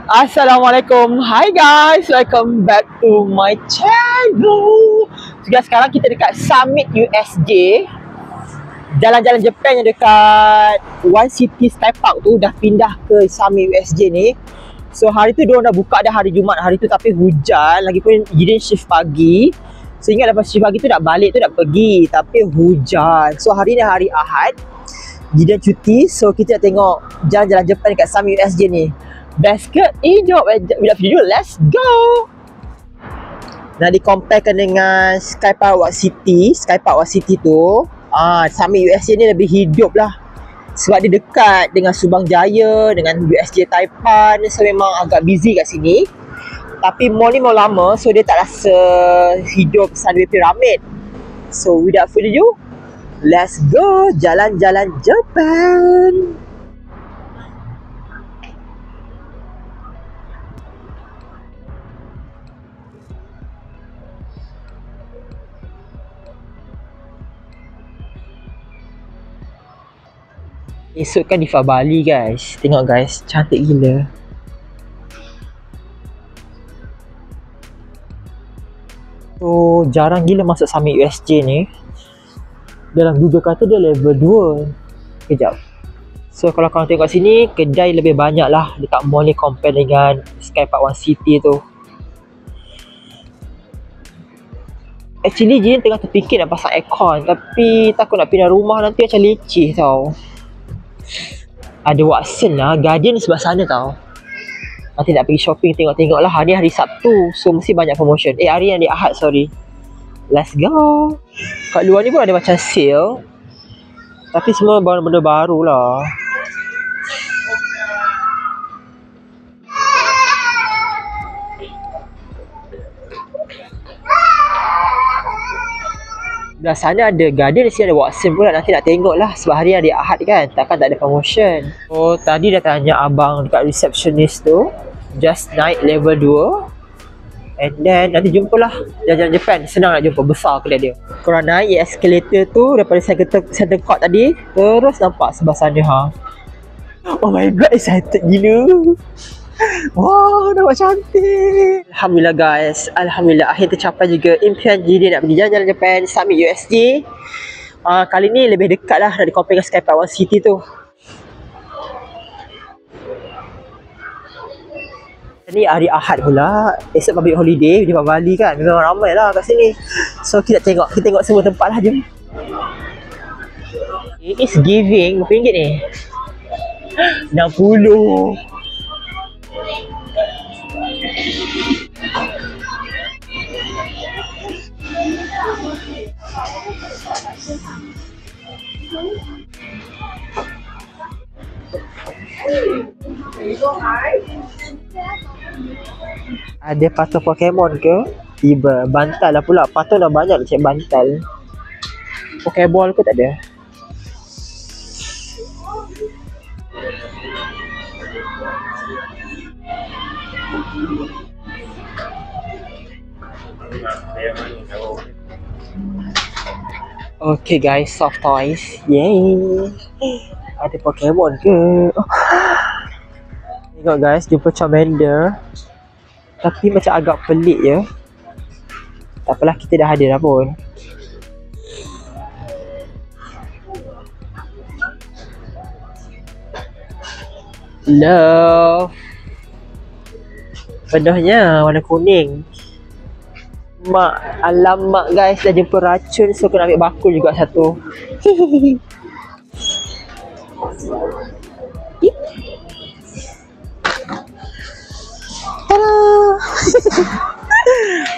Assalamualaikum. Hi guys, welcome back to my channel. So guys, sekarang kita dekat Summit USJ. Jalan-jalan Japan yang dekat One City Sky Park tu dah pindah ke Summit USJ ni. So hari tu diorang dah buka dah hari Jumaat hari tu, tapi hujan. Lagipun Jidin shift pagi. So ingat lepas shift pagi tu nak balik tu nak pergi, tapi hujan. So hari ni hari Ahad, Jidin cuti. So kita nak tengok jalan-jalan Japan dekat Summit USJ ni. Best ke? Jom, without video, let's go! Nak dikomparekan dengan Sky Park Walk City. Sky Park Walk City tu Summit USJ ni lebih hidup lah, sebab dia dekat dengan Subang Jaya, dengan USJ Taipan. So memang agak busy kat sini. Tapi mall ni mall lama, so dia tak rasa hidup Sunway Pyramid. So without further ado, let's go jalan-jalan Japan. Esok kan Diva Bali guys. Tengok guys, cantik gila. So jarang gila masuk Summit USJ ni. Dalam Google kata dia level 2. Kejap. So kalau korang tengok kat sini, kedai lebih banyak lah dekat mall ni compare dengan Sky Park One City tu. Actually Jin tengah terfikir nak pasang aircon, tapi takut nak pindah rumah nanti macam leceh tau. Ada Watson lah, Guardian sebelah sana tau. Nanti nak pergi shopping tengok-tengok lah. Hari ni hari Sabtu, so mesti banyak promotion. Hari yang di Ahad, sorry. Let's go. Kat luar ni pun ada macam sale, tapi semua benda baru lah. Dah sana ada Guardian, di sini ada Watson pula. Nanti nak tengok lah, sebab hari hari Ahad kan, takkan tak ada promotion. Oh, tadi dah tanya abang dekat receptionist tu, just naik level 2, and then nanti jumpalah jalan-jalan Japan. Senang nak jumpa, besar kedai dia. Korang naik escalator tu daripada center court tadi, terus nampak sebelah sana ha. Oh my god, excited gila. Wow, nampak cantik. Alhamdulillah guys, alhamdulillah akhir tercapai juga impian Jidin nak pergi jalan-jalan Japan Summit USJ. Kali ni lebih dekat lah dari compare dengan Sky Park One City tu. Ni hari Ahad pula, esok public holiday di Bali kan, memang ramai lah kat sini. So kita tengok semua tempat lah, jom. It is giving RM5 ni 60. Ada patung Pokemon ke? Tiba bantal lah pula. Patung dah banyak cek bantal. Pokeball ke tak ada? Okay guys, soft toys. Yay. Ada Pokemon ke? Tengok guys, jumpa Charmander. Tapi macam agak pelik je. Tak apalah, kita dah ada dah pun. Love. Penuhnya warna kuning. Mak, alamak guys, dah jumpa racun. So kena ambil bakul juga satu.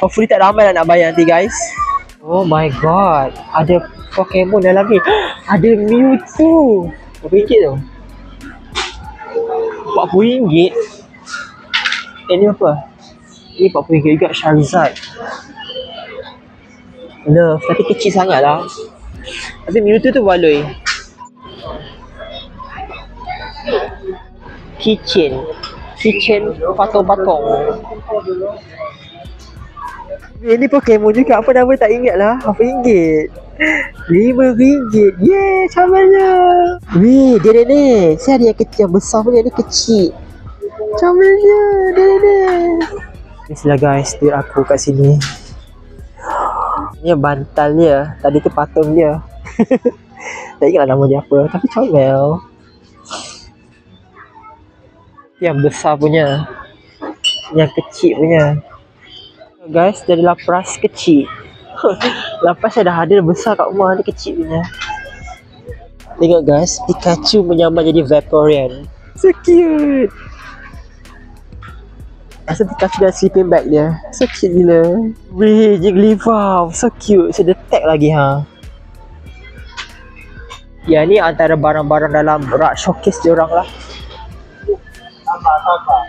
Hopefully tak ramai lah nak bayar nanti guys. Oh my god, ada Pokemon dalam ni. Ada Mewtwo. Berapa ringgit tu? RM40. Ni apa? Ni RM40 juga. Charizard. Love, tapi kecil sangat lah. Tapi Mewtwo tu baloi. Kitchen patung-patung. Ini Pokemon juga, apa nama tak ingat lah. RM5. RM5. Yeay, camarnya. Weh, dia ni. Saya ada yang kecil, yang besar punya ni kecil. Comelnya. Bismillah guys, duit aku kat sini. Ini bantal dia. Tadi tu patung dia. Tak ingatlah nama dia apa. Tapi comel. Yang besar punya. Yang kecil punya. Guys, dari lapras kecil. Lapras saya dah ada besar kat rumah. Dia kecil punya. Tengok guys, Pikachu menyamar jadi Vaporeon. So cute. Rasa Pikachu dah sleeping bag dia. So cute gila. Weh, Jigglypuff. So cute. So dia tag lagi ha. Ya ni antara barang-barang dalam rak showcase diorang lah. Tambah.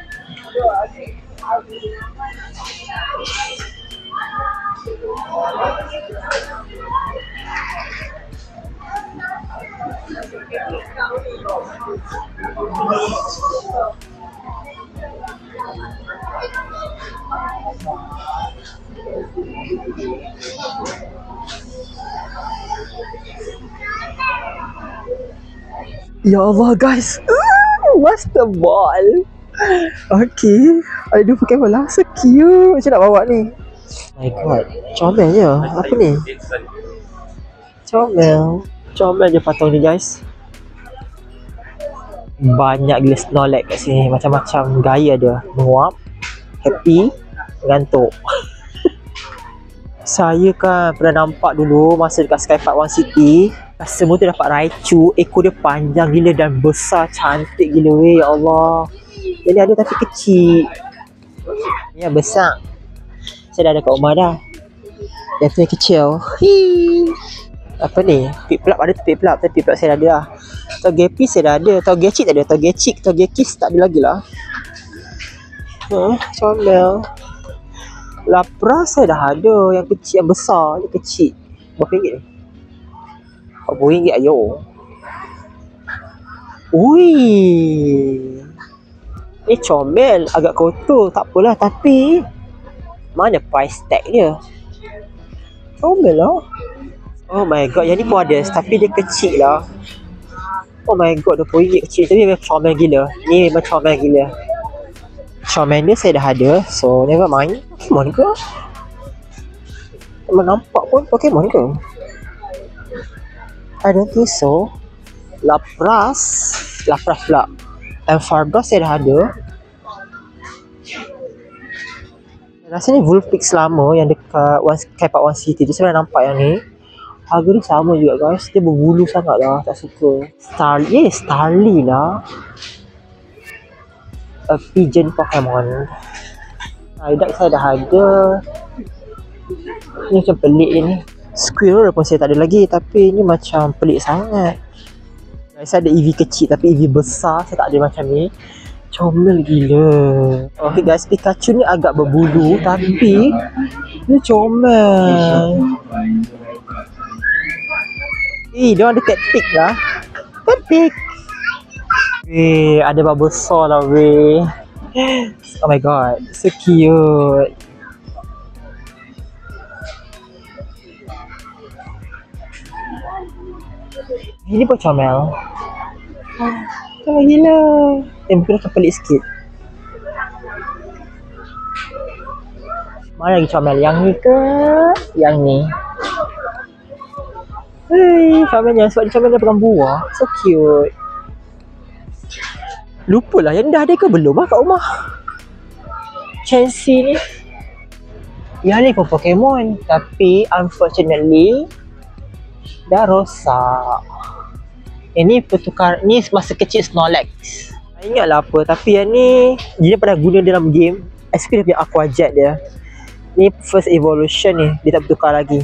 Ya Allah guys. What's the ball? Okay. Ada dua Pokemon lah. So cute. Macam nak bawa ni. My god. Comelnya. Apa ni? Comel je patung ni guys. Banyak gila Snorlax kat sini. Macam-macam gaya dia. Menguap, happy, ngantuk. Saya kan pernah nampak dulu masa dekat Skypark One City. Semua tu dapat Raichu. Ekor dia panjang gila dan besar. Cantik gila weh. Ya Allah. Jadi ada tapi kecil. Ni yang besar. Saya dah ada kat rumah dah. Yang tu yang kecil. Apa ni? Piplap ada tu piplap. Tapi piplap saya dah ada lah. Togepi saya dah ada. Togechi tak ada. Togekis tak ada lagi lah. Comel. Lapras saya dah ada. Yang kecil, yang besar. Yang kecil. Berapa ringgit ni? RM40 ayo. Ui. Ni comel. Agak kotor. Tak apalah. Tapi mana price tag dia? Comel lah. Oh my god. Yang ni pun ada. Tapi dia kecil lah. Oh my god. RM20 kecil. Tapi memang comel gila. Ni memang comel gila. Comel dia saya dah ada. So never mind. Pokemon ke? Tak nampak pun Pokemon ke? I don't think so. Lapras pula. Ampharos saya dah ada. Rasanya Vulpix lama yang dekat Skypark One City tu saya dah nampak yang ni. Harga dia sama juga guys. Dia berbulu sangat lah. Tak suka. Starly lah. A pigeon Pokemon. Psyduck saya dah ada. Ni macam pelik je ni. Squirrel pun saya tak ada lagi. Tapi ni macam pelik sangat. Saya ada EV kecil tapi EV besar saya tak ada macam ni. Comel gila. Okay guys, Pikachu ni agak berbulu tapi dia comel. Dia ada tactic lah. Tactic. Ada Bulbasaur lah weh. Oh my god, so cute. Ini pun comel. Comel gila. Mungkin macam pelik sikit. Mana lagi comel? Yang ni ke? Yang ni. Comelnya. Sebab dia comel dia pegang buah. So cute. Lupalah. Yang ni dah ada ke belum lah kat rumah? Chansey ni. Yang ni pun Pokemon. Tapi unfortunately dah rosak. Ini pertukar. Ni masa kecil Snorlax. Tak ingatlah apa. Tapi yang ni dia pernah guna dalam game. SP dia punya Aqua Jet dia. Ni first evolution ni. Dia tak bertukar lagi.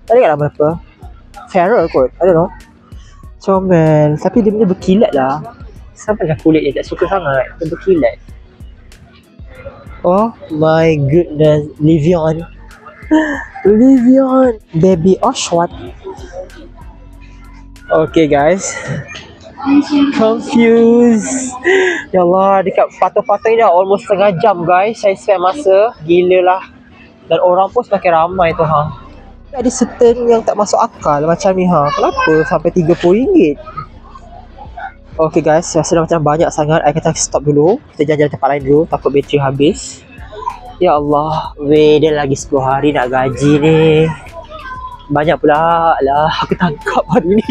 Tak ingat nama apa. Feral kot. I don't know. Comel. Tapi dia punya berkilat lah. Sampai dengan kulit dia tak suka sangat. Dia berkilat. Oh my goodness. Livion. Livion. Baby Oshawott. Okay guys. Confused. Ya Allah, dekat patung-patung ni dah almost setengah jam guys. Saya spend masa. Gila lah. Dan orang pun semakin ramai tu ha. Ada certain yang tak masuk akal macam ni ha. Kenapa sampai RM30? Okay guys, rasa dah macam banyak sangat. I kata stop dulu. Kita jalan-jalan tempat lain dulu, takut bateri habis. Ya Allah, weh, dia lagi 10 hari nak gaji ni. Banyak pula lah aku tangkap hari ni.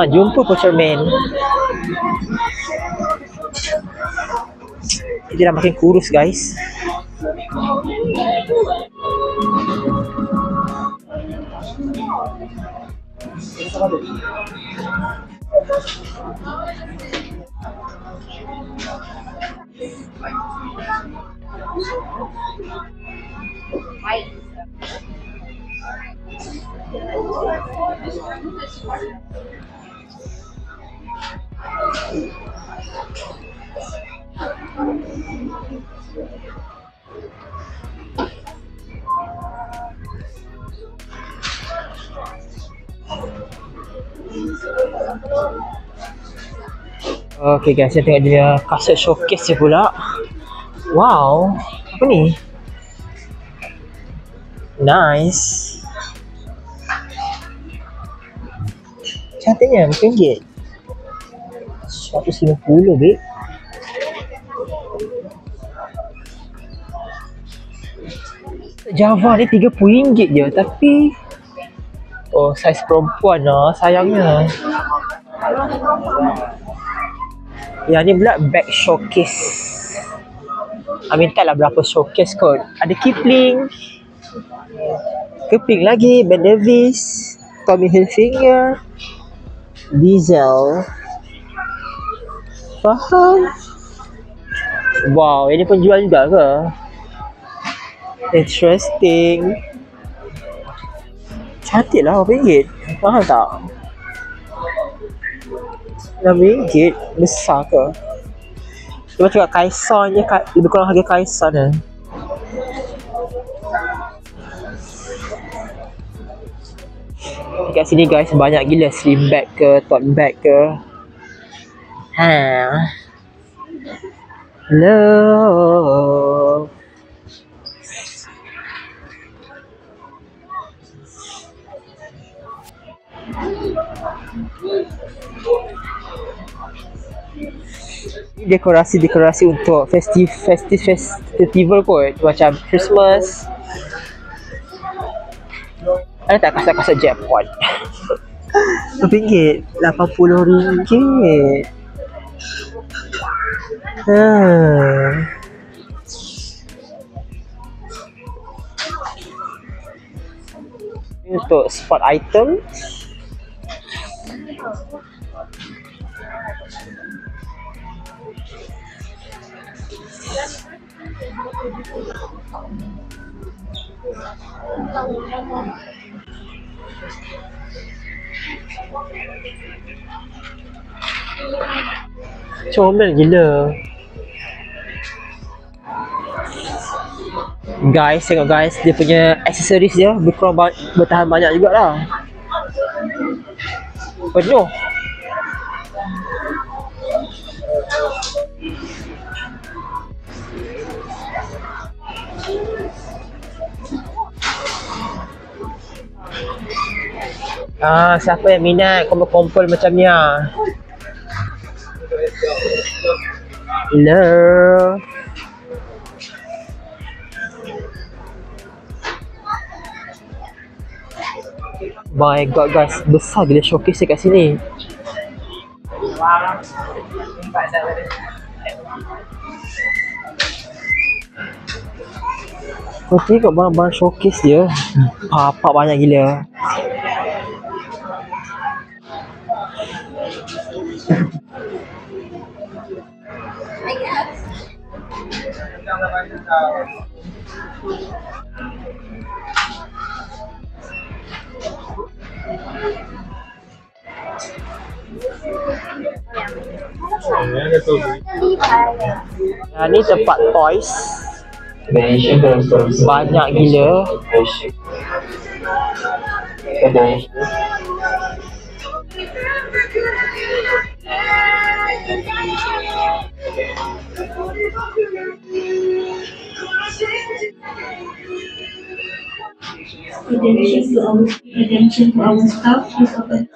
Jumpa Pocherman. Dia dah makin kurus guys. Okay guys, saya tengok dia kaset showcase je pula. Wow, apa ni? Nice. Cantiknya, RM1. 150 babe. Java ni RM30 je, tapi saiz perempuan lah, sayangnya. Yang ni pula back showcase. Minta lah berapa showcase kot. Ada Kipling lagi, Ben Davis, Tommy Hilfiger, Diesel. Faham? Wow, ini penjual juga ke? Interesting. Cantik lah, RM8. Faham tak? RM6 besar ke? Dia cakap Kaisan je, lebih kurang harga Kaisan lah. Dekat sini guys banyak gila slim bag ke, tote bag ke. Love. Dekorasi untuk festival kot, macam Christmas. Ada tak kasut jackpot? RM1, RM80. Untuk sport item. Comel gila. Guys, tengok guys, dia punya aksesoris dia bertahan banyak jugalah. Penuh. Siapa yang minat kompol-kompol macam ni ah? Love. My god guys, besar gila showcase dekat sini. Kau tengok barang-barang showcase dia. Papak banyak gila. Ni tempat toys. Banyak gila. Redemption to our staff is open.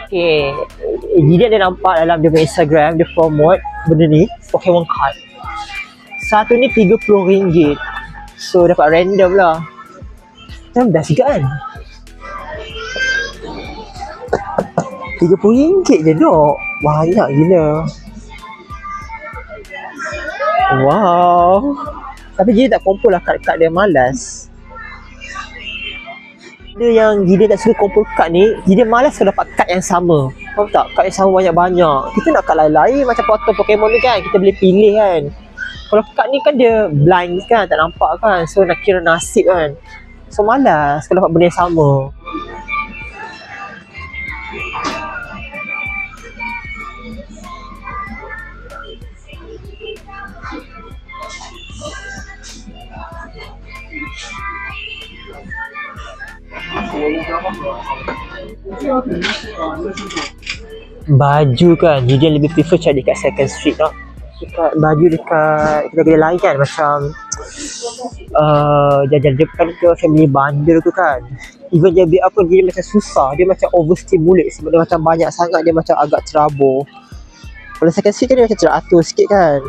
Okay, jadi dia nampak dalam dia punya Instagram, dia promote benda ni, Pokemon card. Satu ni RM30. So dapat random lah. Macam best juga kan? RM30 je dok. Banyak gila. Wow. Tapi dia tak kumpul lah kad-kad dia, malas. Dia yang gila tak suka kumpul kad ni, dia malas kalau dapat kad yang sama. Faham tak? Kad yang sama banyak-banyak. Kita nak kad lain-lain macam potong Pokemon ni kan, kita boleh pilih kan. Kalau kad ni kan dia blind kan, tak nampak kan. So nak kira nasib kan. So malas kalau dapat benda yang sama. Baju kan, Julian lebih prefer cari dekat Second Street tau. Dekat baju dekat kedai-kedai lain kan, macam jajan depan ke, family bundle tu kan. Even dia biar apa, dia macam susah, dia macam overstimulate sebab dia macam banyak sangat, dia macam agak terabur. Kalau Second Street kan dia macam teratur sikit kan.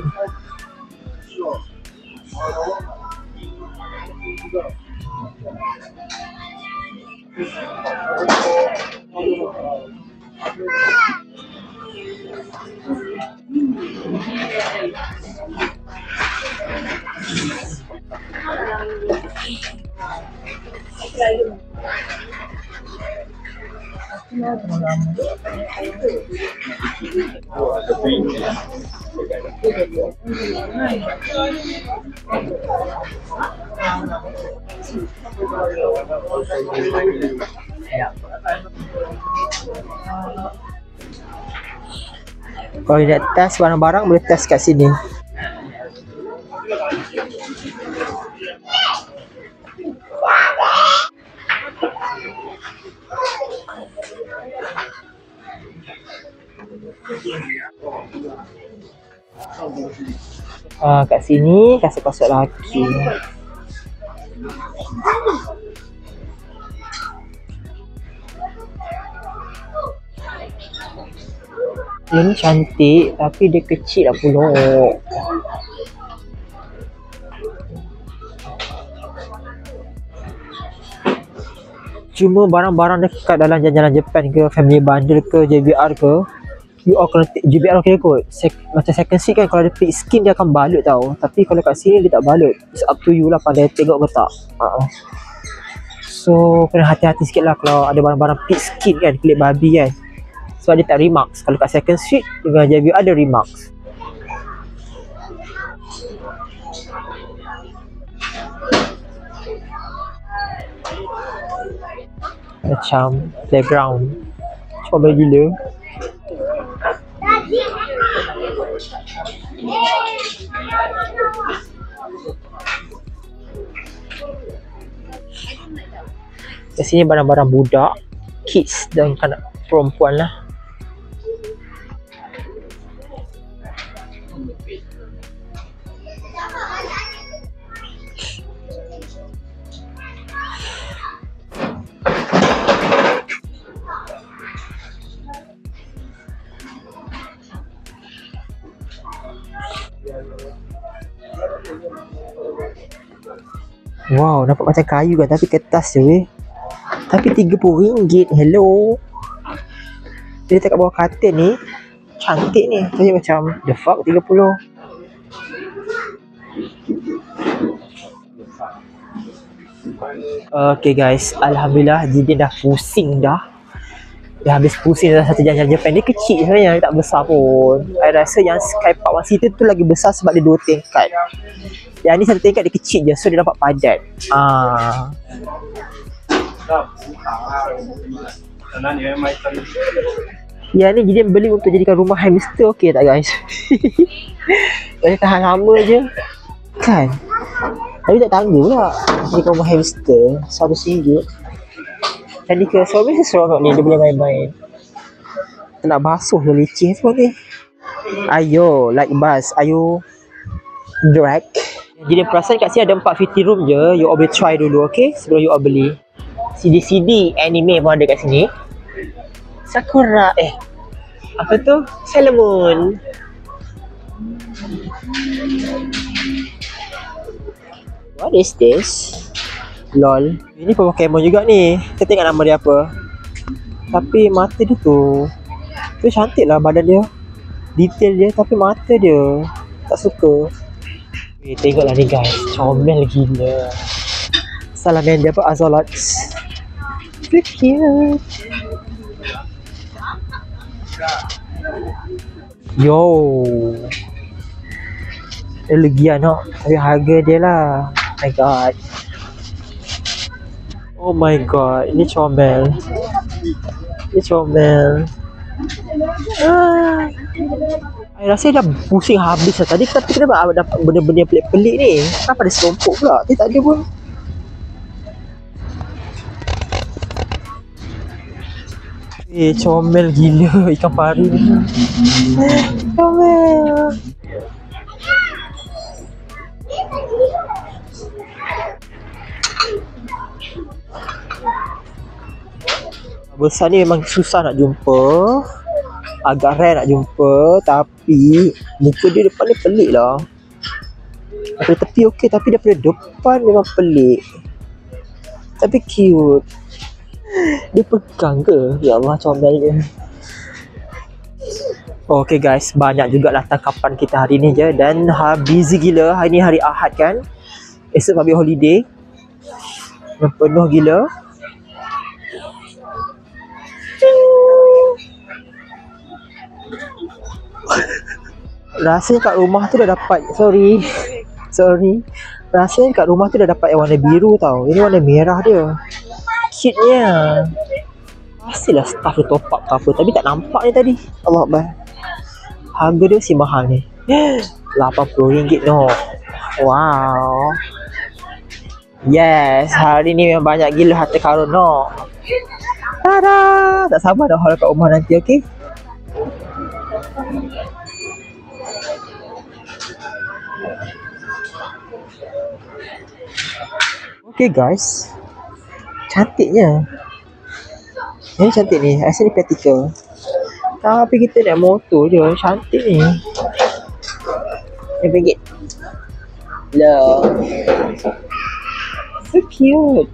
Kalau nak test barang-barang, boleh test kat sini. Kat sini kasut-kasut lelaki. Dia ni cantik tapi dia kecil lah pula. Cuma barang-barang dekat dalam jalan-jalan Japan ke, family bundle ke, JBR ke, you all kena JBR okey kot. Macam Second Street kan, kalau dia pick skin dia akan balut tau. Tapi kalau kat sini dia tak balut. It's up to you lah pandai tengok ke tak. So kena hati-hati sikit lah kalau ada barang-barang pick skin kan, kulit babi kan. Sebab dia tak remarks. Kalau kat Second Street dengan JBR ada remarks. Macam playground. Comel gila. Kat sini barang-barang budak, kids dan kanak perempuan lah. Wow, nampak macam kayu kan, tapi kertas je weh. Tapi RM30. Hello. Dia letak kat bawah katil ni. Cantik ni. Tapi macam the fuck 30. Okay guys, alhamdulillah Jidin dah pusing dah. Dah habis pusing dah satu jalan-jalan Japan. Dia kecil sebenarnya, dia tak besar pun. Saya rasa yang Sky Park One City tu lagi besar sebab dia 2 tingkat. Yang ni satu tingkat dia kecil je, so dia dapat padat. Yang ni Jidin beli untuk jadikan rumah hamster, okey tak guys? Boleh tahan lama je. Kan? Tapi tak tangga pula. Jadikan rumah hamster RM100. Tadi ke suami seronok ni, dia boleh main-main. Nak basuh je leceh tu ni. Ayo, like bus. Ayo drag. Jadi perasan kat sini ada 4 fitting room je. You all boleh try dulu, okay? Sebelum you all beli. CD-CD anime pun ada kat sini. Sakura, apa tu? Sailor Moon. What is this? Lol. Ini Pokemon juga ni. Kita tengok nama dia apa. Tapi mata dia tu cantik lah badan dia. Detail dia, tapi mata dia tak suka. Tengoklah ni guys, comel gila. Salah main dia apa, Azolots. So cute. Yo, elegian no. Tapi harga dia lah. My god. Oh my god, ini comel. Ini comel. Saya rasa dah pusing habis lah tadi. Tapi kenapa dapat benda-benda pelik-pelik ni? Kenapa ada selompok pula? Tak ada pun. Comel gila ikan pari ni. Comel. Besar ni memang susah nak jumpa. Agak rare nak jumpa. Tapi muka dia depan ni pelik lah. Daripada tepi okey, tapi daripada depan memang pelik. Tapi cute. Dia pegang ke? Ya Allah, comel dia. Okay guys, banyak jugalah tangkapan kita hari ni je. Dan busy gila. Hari ni hari Ahad kan. Esok public holiday. Yang penuh gila. Rasanya kat rumah tu dah dapat. Sorry. Rasanya kat rumah tu dah dapat yang warna biru tau. Ini warna merah dia. Cute-nya. Pastilah staff dia top up ke apa. Tapi tak nampak ni tadi. Allah Akbar. Harga dia si mahal ni. RM80 no. Wow. Yes, hari ni memang banyak gila harta karun no. Tada. Tak sabar dah haul kat rumah nanti, okey? Okay guys, cantiknya. Ini cantik ni, rasa ni practical. Tapi kita naik motor je, cantik ni. RM5. Love. So cute.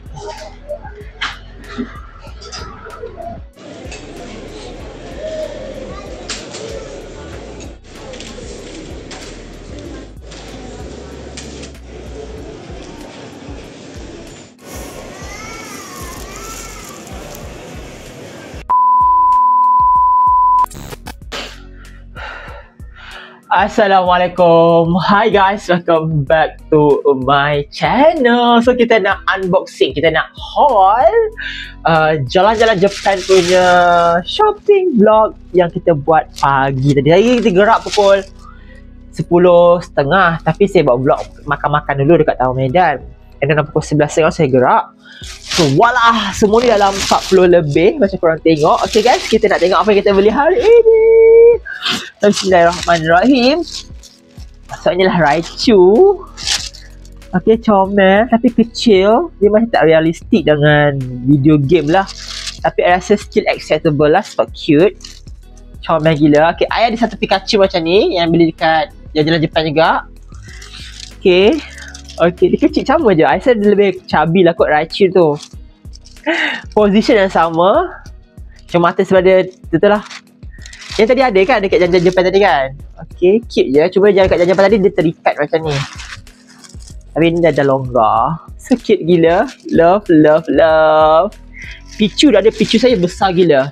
Assalamualaikum. Hi guys, welcome back to my channel. So kita nak unboxing, kita nak haul jalan-jalan Japan punya shopping vlog yang kita buat pagi tadi. Hari kita gerak pukul 10.30. Tapi saya buat vlog makan-makan dulu dekat Taman Medan. And then pukul 11.30 saya gerak. So walah, semua ni dalam 40 lebih macam korang tengok. Okay guys, kita nak tengok apa yang kita beli hari ini. Bismillahirrahmanirrahim. Maksudnya lah Raichu. Okay, comel tapi kecil. Dia macam tak realistik dengan video game lah. Tapi I rasa still acceptable lah sebab cute. Comel gila. Okay, I ada satu Pikachu macam ni yang beli dekat jalan-jalan Jepun juga. Okay. Okay, dia kecil sama je. I rasa dia lebih chubby lah kot Raichu tu. Position yang sama. Cuma mata sebab dia betul lah. Yang tadi ada kan dekat Jalan-Jalan Jepun tadi kan. Okay, cute je. Cuma jangan kat Jalan Jepun tadi dia terikat macam ni. Tapi ni dah longgar. So cute gila. Love, love, love. Pichu dah ada. Pichu saya besar gila.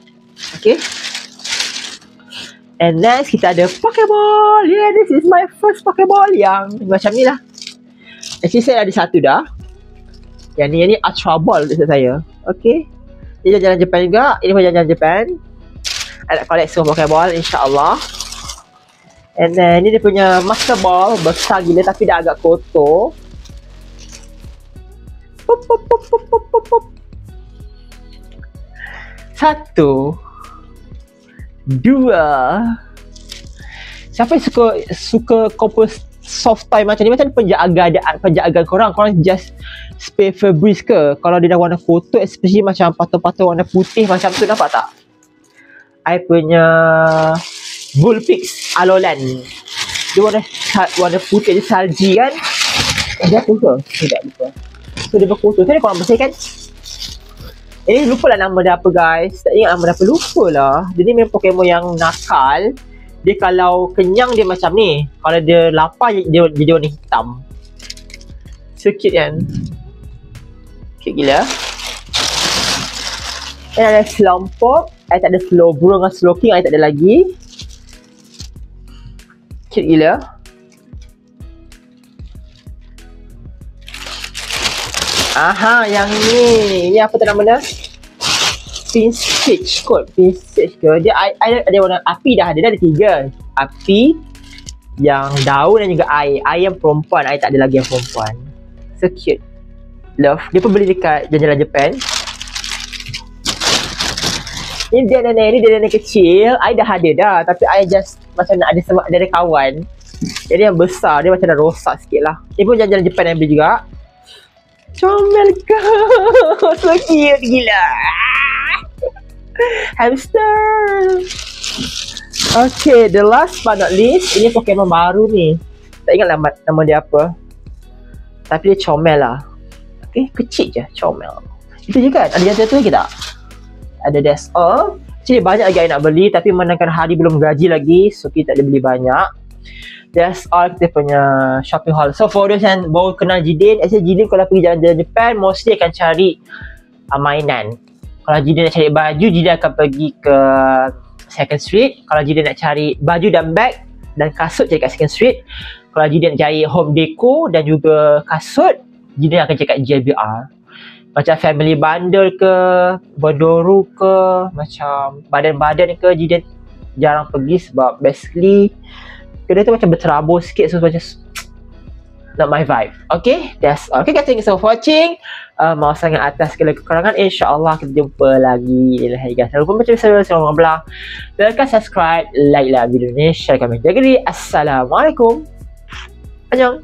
Okay. And next kita ada Pokeball. Yeah, this is my first Pokeball yang macam ni lah. Actually saya ada satu dah. Yang ni Ultra Ball untuk saya. Okay. Ini Jalan Jepun juga. Ini pun Jalan Jepun. I nak collect semua Pokeball insyaAllah. And then ni dia punya Master Ball. Besar gila tapi dah agak kotor. Pop, pop, pop, pop, pop, pop, pop. 1 2. Siapa yang suka Compose soft toy macam ni, macam penjagaan korang just spray Febreze ke? Kalau dia dah warna kotor, especially macam patung-patung warna putih macam tu, nampak tak? I punya Vulpix Alolan. Dia warna putih, dia salji kan? Dia apa ke? Tidak lupa. So dia berkotor. Tadi korang bersihkan. Lupa lah nama dia apa guys. Tak ingat nama dia apa, lupa lah. Dia ni memang Pokemon yang nakal. Dia kalau kenyang dia macam ni. Kalau dia lapar dia warna hitam. So cute kan? Cute gila. Dan ada Slowpoke. I tak ada Slowbro dengan Slowking. I tak ada lagi. Cute gila. Aha, yang ni. Ini apa tu nama dia? Pinsage kot. Pinsage ke? Dia ada warna api dah. Dia dah ada 3. Api, yang daun dan juga air. Air yang perempuan. I tak ada lagi yang perempuan. So cute. Love. Dia pun beli dekat Jalan-Jalan Jepun. Ini dia nenek kecil. I dah ada dah. Tapi I just macam nak ada sebab dia ada kawan. Jadi yang besar dia macam dah rosak sikit lah. Dia pun Jalan-Jalan Jepun yang beli juga. Comel ke? So cute gila. Hamster. Okay, the last but not least, ini Pokemon baru ni. Tak ingat nama dia apa. Tapi dia comel lah. Okay, kecil je comel. Itu je kan? Ada yang satu lagi tak? Ada that's all. Actually banyak lagi I nak beli, tapi menangkan hari belum gaji lagi, so kita tak boleh beli banyak. That's all kita punya shopping haul. So for those yang baru kenal Jidin, actually Jidin kalau pergi Jalan-Jalan Jepun mostly akan cari mainan. Kalau Jidin nak cari baju, Jidin akan pergi ke Second Street. Kalau Jidin nak cari baju dan bag dan kasut, cari kat Second Street. Kalau Jidin nak cari home decor dan juga kasut, Jidin akan cari kat JBR. Macam family bundle ke, Bendoro ke, macam badan-badan ke, Jidin jarang pergi sebab basically kedua tu macam berterabur sikit, so macam not my vibe. Okay, that's all. Okay guys, thank you so much for watching. Mau sangat atas segala kekurangan. InsyaAllah kita jumpa lagi. Hai guys, jangan lupa baca video saya belah. Tekan subscribe, like lah video ni, share komen. Jaga diri. Assalamualaikum. Annyeong.